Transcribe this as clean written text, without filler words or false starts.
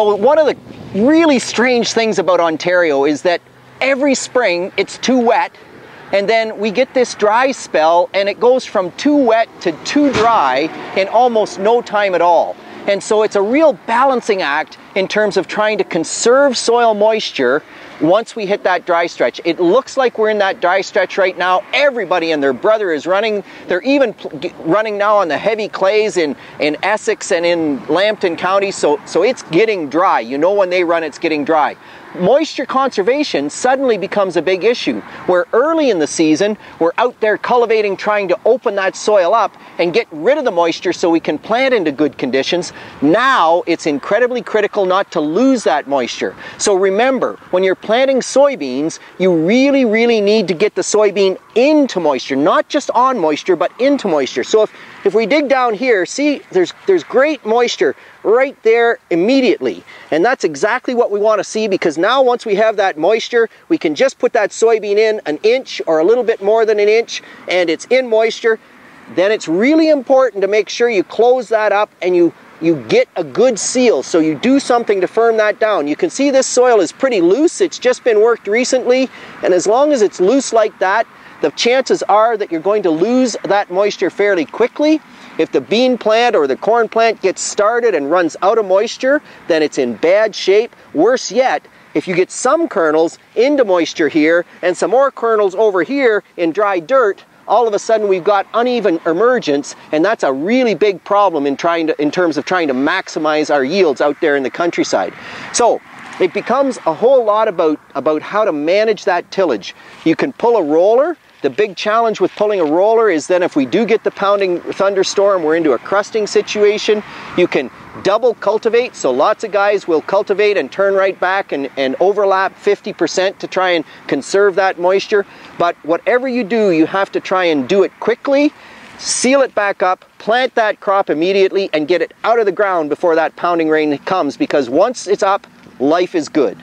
So one of the really strange things about Ontario is that every spring it's too wet, and then we get this dry spell, and it goes from too wet to too dry in almost no time at all. And so it's a real balancing act in terms of trying to conserve soil moisture once we hit that dry stretch. It looks like we're in that dry stretch right now. Everybody and their brother is running. They're even running now on the heavy clays in Essex and in Lambton County, so it's getting dry. You know when they run, it's getting dry. Moisture conservation suddenly becomes a big issue, where early in the season we're out there cultivating, trying to open that soil up and get rid of the moisture so we can plant into good conditions. Now it's incredibly critical not to lose that moisture. So remember, when you're planting soybeans, you really need to get the soybean into moisture, not just on moisture, but into moisture. So if we dig down here, see there's great moisture right there immediately, and that's exactly what we want to see, because now once we have that moisture, we can just put that soybean in an inch or a little bit more than an inch, and it's in moisture. Then it's really important to make sure you close that up and you get a good seal, so you do something to firm that down. You can see this soil is pretty loose. It's just been worked recently, and as long as it's loose like that, the chances are that you're going to lose that moisture fairly quickly. If the bean plant or the corn plant gets started and runs out of moisture, then it's in bad shape. Worse yet, if you get some kernels into moisture here and some more kernels over here in dry dirt, all of a sudden we've got uneven emergence, and that's a really big problem in terms of trying to maximize our yields out there in the countryside. So it becomes a whole lot about how to manage that tillage. You can pull a roller. The big challenge with pulling a roller is then if we do get the pounding thunderstorm, we're into a crusting situation. You can double cultivate, so lots of guys will cultivate and turn right back and overlap 50% to try and conserve that moisture. But whatever you do, you have to try and do it quickly, seal it back up, plant that crop immediately, and get it out of the ground before that pounding rain comes, because once it's up, life is good.